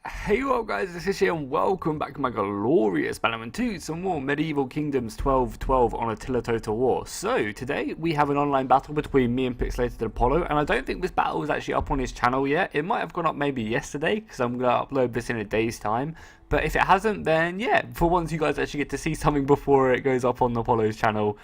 Hey what up guys, this is here and welcome back to my glorious Bannerman 2, some more Medieval Kingdoms 1212 on Attila Total War. So today we have an online battle between me and Pixelated Apollo, and I don't think this battle is actually up on his channel yet. It might have gone up maybe yesterday because I'm going to upload this in a day's time. But if it hasn't, then yeah, for once you guys actually get to see something before it goes up on Apollo's channel,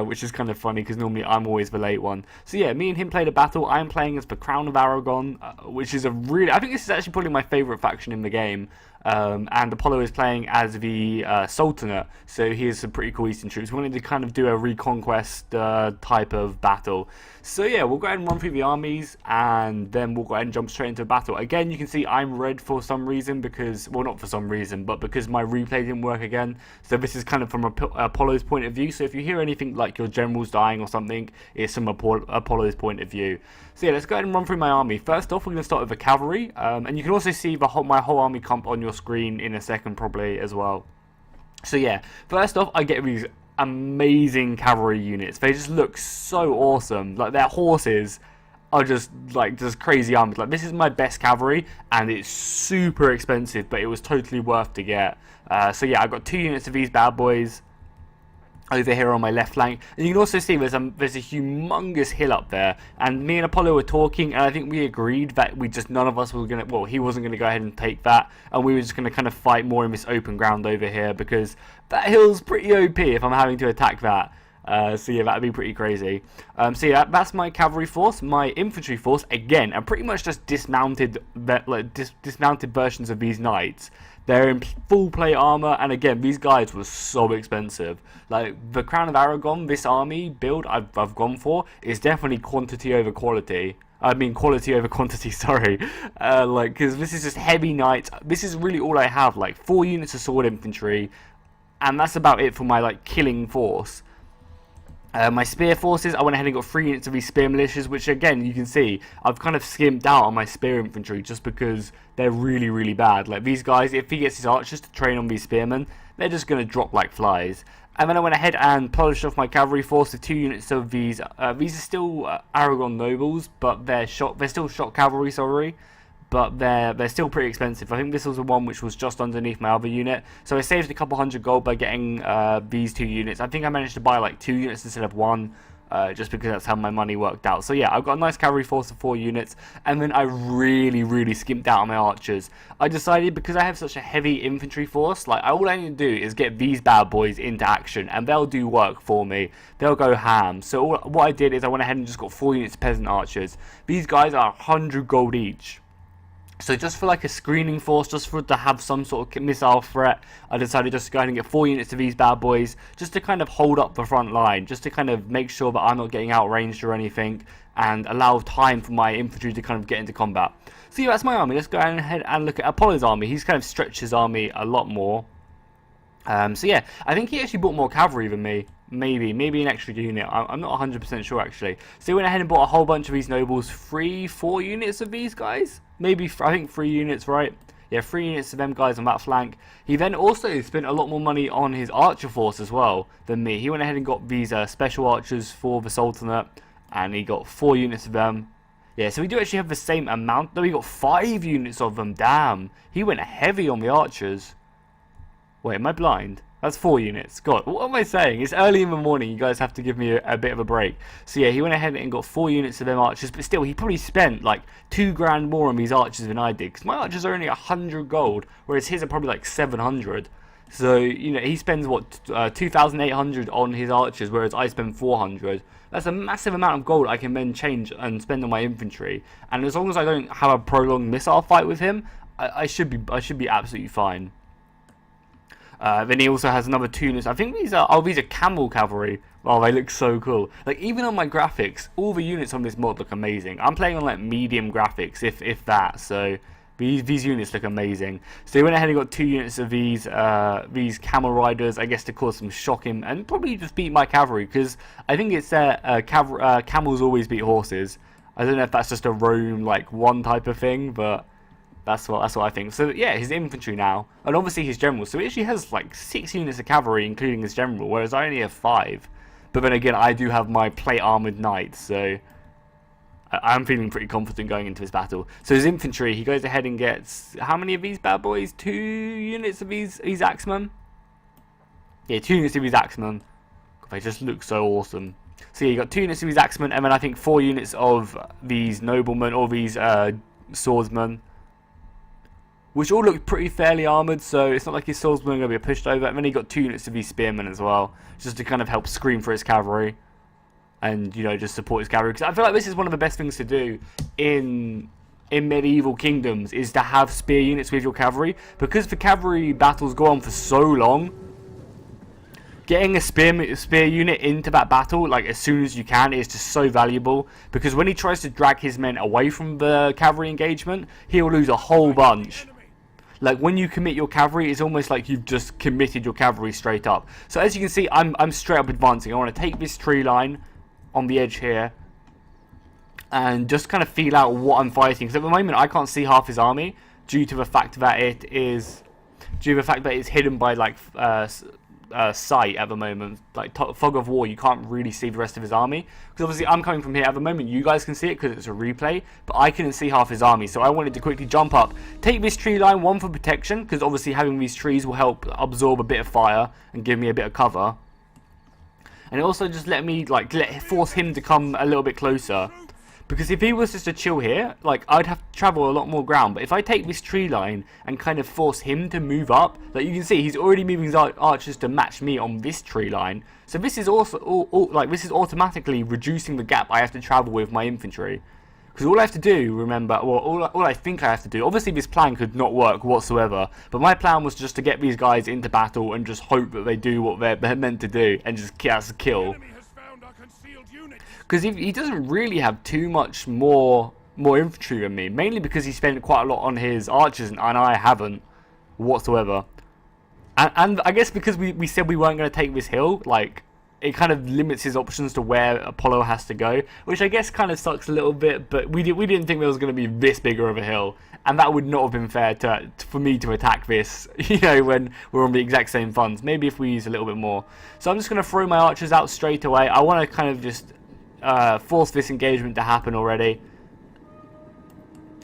which is kind of funny because normally I'm always the late one. So yeah, me and him played a battle. I'm playing as the Crown of Aragon, which is I think this is actually probably my favourite faction in the game. And Apollo is playing as the Sultanate, so he has some pretty cool Eastern troops. We wanted to kind of do a reconquest type of battle. So yeah, we'll go ahead and run through the armies, and then we'll go ahead and jump straight into a battle. Again, you can see I'm red for some reason because, well, not for some reason, but because my replay didn't work again. So this is kind of from Apollo's point of view. So if you hear anything like your general's dying or something, it's from Apollo's point of view. So yeah, let's go ahead and run through my army. First off, we're going to start with the cavalry, and you can also see my whole army comp on your screen in a second probably as well. So yeah, first off, I get these amazing cavalry units. They just look so awesome. Like, their horses are just crazy armies. Like, this is my best cavalry, and it's super expensive, but it was totally worth to get. So yeah, I got 2 units of these bad boys over here on my left flank, and you can also see there's a humongous hill up there, and me and Apollo were talking, and I think we agreed that none of us were gonna, well, he wasn't gonna go ahead and take that, and we were just gonna kind of fight more in this open ground over here, because that hill's pretty OP if I'm having to attack that. So yeah, that'd be pretty crazy. So yeah, that's my cavalry force. My infantry force, again, are pretty much just dismounted versions of these knights. They're in full plate armor, and again, these guys were so expensive. Like, the Crown of Aragon, this army build I've gone for is definitely quantity over quality. I mean, quality over quantity, sorry. Because this is just heavy knights. This is really all I have, like 4 units of sword infantry, and that's about it for my killing force. My spear forces, I went ahead and got 3 units of these spear militias, which again, you can see, I've kind of skimped out on my spear infantry just because they're really, really bad. Like, these guys, if he gets his archers to train on these spearmen, they're just going to drop like flies. And then I went ahead and polished off my cavalry force with 2 units of these. These are still Aragon nobles, but they're still shot cavalry, sorry. But they're still pretty expensive. I think this was the one which was just underneath my other unit. So I saved a couple hundred gold by getting these 2 units. I think I managed to buy like 2 units instead of 1, just because that's how my money worked out. So yeah, I've got a nice cavalry force of 4 units, and then I really, really skimped out on my archers. I decided, because I have such a heavy infantry force, like, all I need to do is get these bad boys into action, and they'll do work for me. They'll go ham. So what I did is I went ahead and just got 4 units of peasant archers. These guys are 100 gold each. So just for like a screening force, just for to have some sort of missile threat, I decided just to go ahead and get 4 units of these bad boys, just to kind of hold up the front line, just to kind of make sure that I'm not getting outranged or anything, and allow time for my infantry to kind of get into combat. So yeah, that's my army. Let's go ahead and look at Apollo's army. He's kind of stretched his army a lot more. So yeah, I think he actually bought more cavalry than me. Maybe an extra unit. I'm not 100% sure actually. So he went ahead and bought a whole bunch of these nobles. 4 units of these guys? Maybe, I think 3 units, right? Yeah, 3 units of them guys on that flank. He then also spent a lot more money on his archer force as well than me. He went ahead and got these special archers for the Sultanate, and he got 4 units of them. Yeah, so we do actually have the same amount. No, we got 5 units of them. Damn. He went heavy on the archers. Wait, am I blind? That's 4 units. God, what am I saying? It's early in the morning. You guys have to give me a bit of a break. So yeah, he went ahead and got 4 units of them archers, but still, he probably spent like 2 grand more on these archers than I did, because my archers are only 100 gold, whereas his are probably like 700. So, you know, he spends, what, 2,800 on his archers, whereas I spend 400. That's a massive amount of gold I can then change and spend on my infantry. And as long as I don't have a prolonged missile fight with him, I should be absolutely fine. Then he also has another 2 units. I think these are camel cavalry. Oh, they look so cool. Like, even on my graphics, all the units on this mod look amazing. I'm playing on like medium graphics, if that. So these units look amazing. So he went ahead and got 2 units of these camel riders, I guess, to cause some shocking, and probably just beat my cavalry, because I think it's camels always beat horses. I don't know if that's just a Rome like 1 type of thing, but that's what I think. So yeah, his infantry now, and obviously his general. So he actually has like 6 units of cavalry, including his general, whereas I only have 5. But then again, I do have my plate armored knights, so I'm feeling pretty confident going into this battle. So his infantry, he goes ahead and gets how many of these bad boys? 2 units of these axemen. Yeah, 2 units of these axemen. They just look so awesome. So yeah, you got 2 units of these axemen, and then I think 4 units of these noblemen or these swordsmen, which all look pretty fairly armoured. So it's not like his swordsmen are going to be pushed over. And then he got 2 units of these spearmen as well, just to kind of help screen for his cavalry. And, you know, just support his cavalry. Because I feel like this is one of the best things to do in medieval kingdoms, is to have spear units with your cavalry. Because the cavalry battles go on for so long, getting a spear unit into that battle, like, as soon as you can, is just so valuable. Because when he tries to drag his men away from the cavalry engagement, he'll lose a whole bunch. Like, when you commit your cavalry, it's almost like you've just committed your cavalry straight up. So as you can see, I'm straight up advancing. I want to take this tree line on the edge here and just kind of feel out what I'm fighting, because at the moment I can't see half his army due to the fact that it's hidden by like sight at the moment, like fog of war. You can't really see the rest of his army, because obviously I'm coming from here at the moment. You guys can see it because it's a replay, but I couldn't see half his army. So I wanted to quickly jump up, take this tree line, one for protection, because obviously having these trees will help absorb a bit of fire and give me a bit of cover. And it also just force him to come a little bit closer. Because if he was just to chill here, like, I'd have to travel a lot more ground. But if I take this tree line and kind of force him to move up, like you can see, he's already moving his archers to match me on this tree line. So this is also, this is automatically reducing the gap I have to travel with my infantry. Because all I have to do, remember, well, all I think I have to do, obviously this plan could not work whatsoever, but my plan was just to get these guys into battle and just hope that they do what they're meant to do and just kill. Because he doesn't really have too much more infantry than me, mainly because he spent quite a lot on his archers and I haven't whatsoever. And I guess because we said we weren't going to take this hill, like, it kind of limits his options to where Apollo has to go, which I guess kind of sucks a little bit, but we didn't think there was going to be this bigger of a hill, and that would not have been fair for me to attack this, you know, when we're on the exact same funds. Maybe if we use a little bit more. So I'm just going to throw my archers out straight away. I want to kind of just force this engagement to happen already.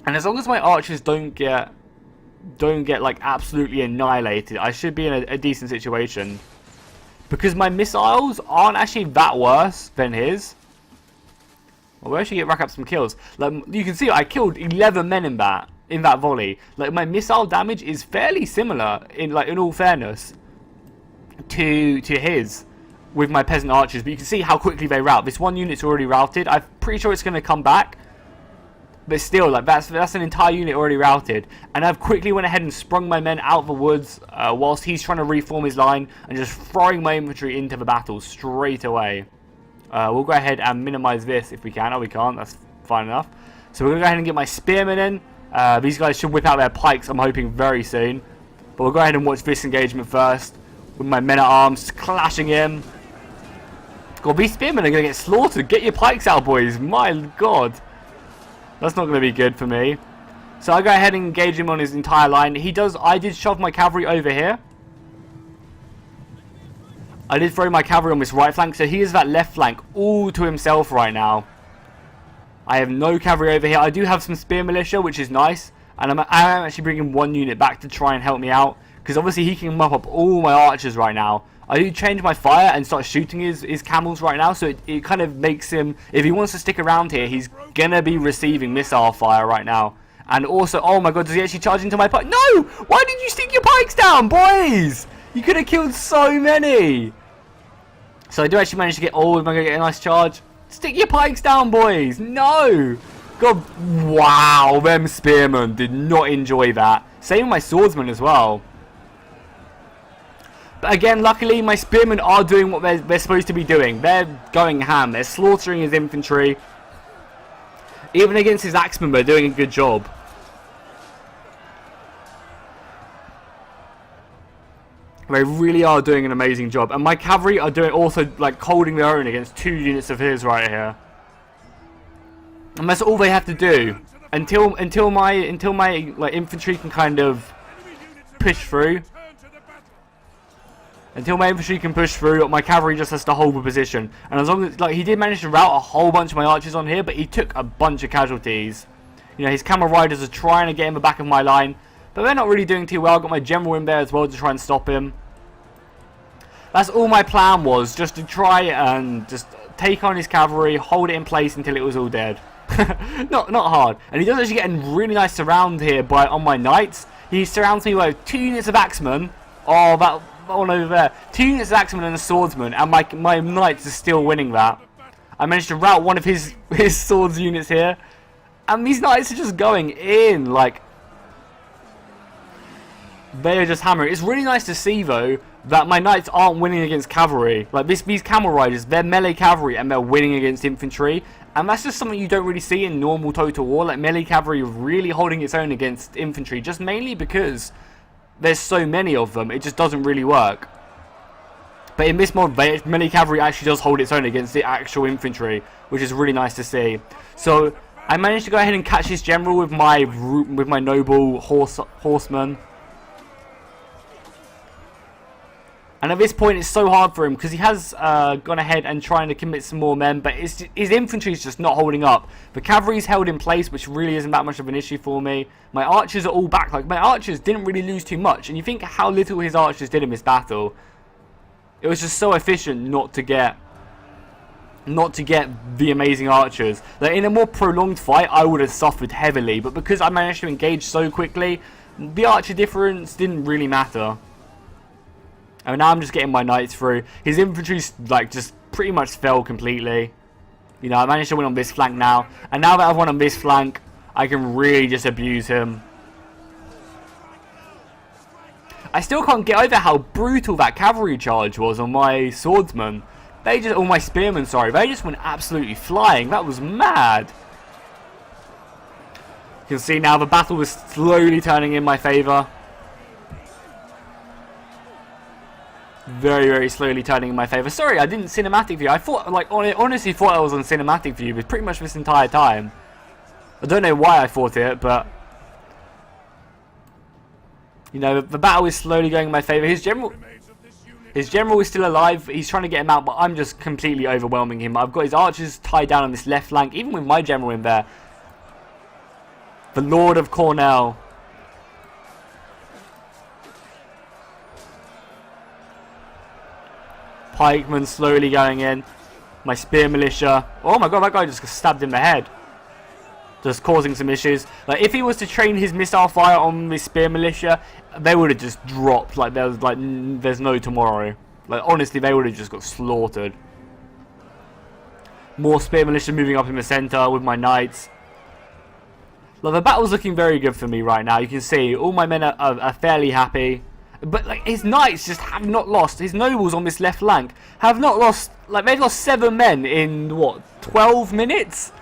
And as long as my archers don't get like absolutely annihilated, I should be in a decent situation. Because my missiles aren't actually that worse than his. Well, we actually rack up some kills. Like, you can see I killed 11 men in that volley. Like, my missile damage is fairly similar in all fairness to his with my peasant archers, but you can see how quickly they rout. This one unit's already routed. I'm pretty sure it's going to come back. But still, like, that's an entire unit already routed. And I've quickly went ahead and sprung my men out of the woods whilst he's trying to reform his line and just throwing my infantry into the battle straight away. We'll go ahead and minimize this if we can. Oh, we can't. That's fine enough. So we're going to go ahead and get my spearmen in. These guys should whip out their pikes, I'm hoping, very soon. But we'll go ahead and watch this engagement first with my men at arms clashing in. God, these spearmen are going to get slaughtered. Get your pikes out, boys. My God. That's not going to be good for me. So I go ahead and engage him on his entire line. I did shove my cavalry over here. I did throw my cavalry on this right flank. So he has that left flank all to himself right now. I have no cavalry over here. I do have some spear militia, which is nice. And I'm actually bringing one unit back to try and help me out. Because obviously he can mop up all my archers right now. I do change my fire and start shooting his camels right now, so it kind of makes him, if he wants to stick around here, he's gonna be receiving missile fire right now. And also, oh my God, does he actually charge into my pike? No! Why did you stick your pikes down, boys? You could have killed so many. So I do actually manage to get, oh, am I gonna get a nice charge? Stick your pikes down, boys. No! God, wow, them spearmen did not enjoy that. Same with my swordsmen as well. But again, luckily, my spearmen are doing what they're supposed to be doing. They're going ham. They're slaughtering his infantry. Even against his axemen, they're doing a good job. They really are doing an amazing job. And my cavalry are doing also, like, holding their own against 2 units of his right here. And that's all they have to do. Until my like infantry can kind of push through. Until my infantry can push through, my cavalry just has to hold the position. And as long as, like, he did manage to rout a whole bunch of my archers on here, but he took a bunch of casualties. You know, his camel riders are trying to get in the back of my line, but they're not really doing too well. I've got my general in there as well to try and stop him. That's all my plan was, just to try and just take on his cavalry, hold it in place until it was all dead. not hard. And he does actually get a really nice surround here on my knights. He surrounds me with 2 units of axemen. Oh, that one over there. 2 units of axemen and a swordsman, and my knights are still winning that. I managed to rout one of his swords units here, and these knights are just going in, like, they are just hammering. It's really nice to see, though, that my knights aren't winning against cavalry. Like, these camel riders, they're melee cavalry, and they're winning against infantry. And that's just something you don't really see in normal Total War. Like, melee cavalry really holding its own against infantry, just mainly because there's so many of them. It just doesn't really work. But in this mod, melee cavalry actually does hold its own against the actual infantry, which is really nice to see. So I managed to go ahead and catch his general with my noble horseman. And at this point, it's so hard for him because he has gone ahead and trying to commit some more men, but his infantry is just not holding up. The cavalry's held in place, which really isn't that much of an issue for me. My archers are all back. Like, my archers didn't really lose too much, and you think how little his archers did in this battle. It was just so efficient not to get the amazing archers. Like, in a more prolonged fight, I would have suffered heavily, but because I managed to engage so quickly, the archer difference didn't really matter. And now I'm just getting my knights through. His infantry's, like, just pretty much fell completely. You know, I managed to win on this flank now. And now that I've won on this flank, I can really just abuse him. I still can't get over how brutal that cavalry charge was on my swordsmen. Or my spearmen, sorry. They just went absolutely flying. That was mad. You can see now the battle is slowly turning in my favour. Very, very slowly turning in my favour. Sorry, I didn't cinematic view. I thought, like, honestly thought I was on cinematic view, but pretty much this entire time. I don't know why I thought it, but you know, the battle is slowly going in my favour. His general is still alive. He's trying to get him out, but I'm just completely overwhelming him. I've got his archers tied down on this left flank, even with my general in there. The Lord of Cornell. Pikemen slowly going in. My spear militia. Oh my god, that guy just got stabbed in the head. Just causing some issues. Like, if he was to train his missile fire on this spear militia, they would have just dropped. Like, there's no tomorrow. Like, honestly, they would have just got slaughtered. More spear militia moving up in the center with my knights. Like, the battle's looking very good for me right now. You can see all my men are fairly happy. But, like, his knights just have not lost. His nobles on this left flank have not lost. Like, they've lost 7 men in, what, 12 minutes?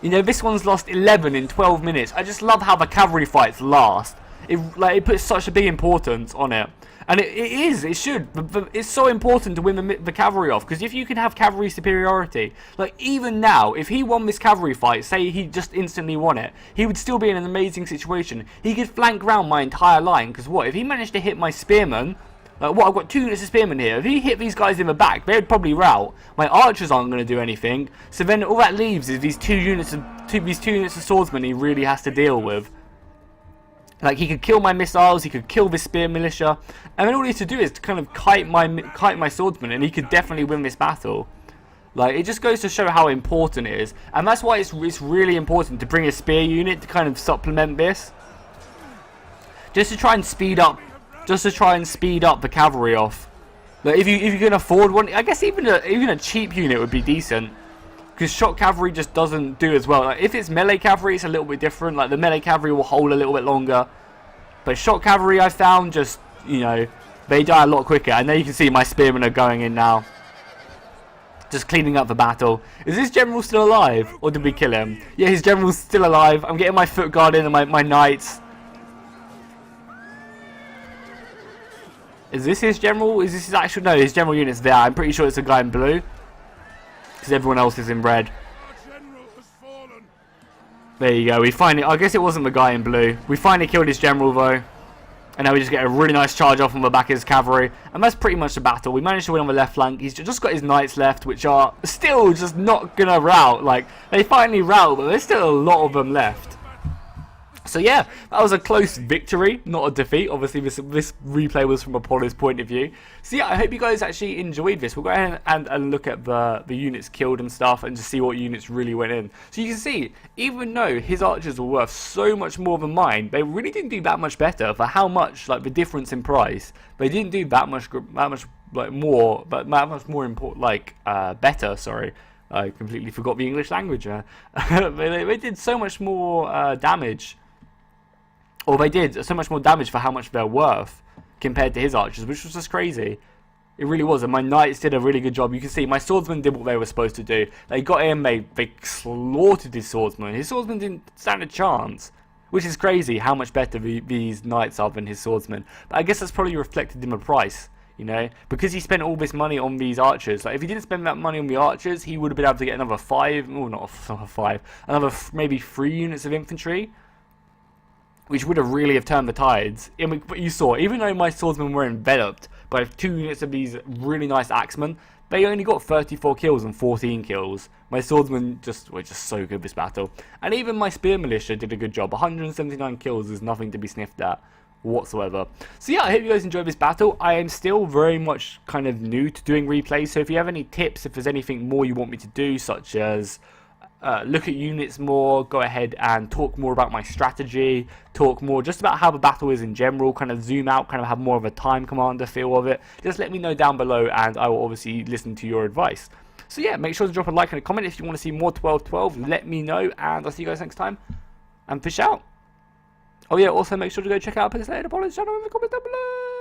You know, this one's lost 11 in 12 minutes. I just love how the cavalry fights last. It puts such a big importance on it. And it should. It's so important to win the cavalry off. Because if you can have cavalry superiority, like, even now, if he won this cavalry fight, say he just instantly won it, he would still be in an amazing situation. He could flank round my entire line. Because what? If he managed to hit my spearmen, like, what, I've got 2 units of spearmen here. If he hit these guys in the back, they would probably rout. My archers aren't going to do anything. So then all that leaves is these 2 units of swordsmen he really has to deal with. Like, he could kill my missiles, he could kill this spear militia, and then all he has to do is to kind of kite my swordsman, and he could definitely win this battle. Like, it just goes to show how important it is, and that's why it's really important to bring a spear unit to kind of supplement this, just to try and speed up the cavalry off. Like, if you can afford one, I guess even a cheap unit would be decent. Because shot cavalry just doesn't do as well. Like, if it's melee cavalry, it's a little bit different. Like, the melee cavalry will hold a little bit longer. But shot cavalry, I found, just, you know, they die a lot quicker. And there you can see my spearmen are going in now. Just cleaning up the battle. Is this general still alive? Or did we kill him? Yeah, his general's still alive. I'm getting my foot guard in and my knights. Is this his general? Is this his actual? No, his general unit's there. I'm pretty sure it's a guy in blue. Because everyone else is in red. There you go. We finally... I guess it wasn't the guy in blue. We finally killed his general, though. And now we just get a really nice charge off on the back of his cavalry. And that's pretty much the battle. We managed to win on the left flank. He's just got his knights left, which are still just not going to rout. Like, they finally rout, but there's still a lot of them left. So yeah, that was a close victory, not a defeat. Obviously, this replay was from Apollo's point of view. So yeah, I hope you guys actually enjoyed this. We'll go ahead and look at the units killed and stuff, and just see what units really went in. So you can see, even though his archers were worth so much more than mine, they really didn't do that much better for how much, like, the difference in price. They didn't do that much like more, but that much more important, like better. Sorry. I completely forgot the English language. They did so much more damage. Or they did so much more damage for how much they're worth compared to his archers, which was just crazy. It really was. And my knights did a really good job. You can see my swordsmen did what they were supposed to do. They got in, they slaughtered his swordsman. His swordsman didn't stand a chance, which is crazy how much better these knights are than his swordsmen. But I guess that's probably reflected in the price, you know, because he spent all this money on these archers. Like, if he didn't spend that money on the archers, he would have been able to get another another maybe 3 units of infantry, which would have really turned the tides. But you saw, even though my swordsmen were enveloped by 2 units of these really nice axemen, they only got 34 kills and 14 kills. My swordsmen were just so good this battle. And even my spear militia did a good job. 179 kills is nothing to be sniffed at whatsoever. So yeah, I hope you guys enjoyed this battle. I am still very much kind of new to doing replays, so if you have any tips, if there's anything more you want me to do, such as look at units more, go ahead and talk more about my strategy, talk more just about how the battle is in general, kind of zoom out, kind of have more of a time commander feel of it, just let me know down below and I will obviously listen to your advice. So yeah, make sure to drop a like and a comment if you want to see more 12-12, let me know, and I'll see you guys next time, and fish out. Oh yeah, also make sure to go check out Crusader Apollo's channel in the comments down below.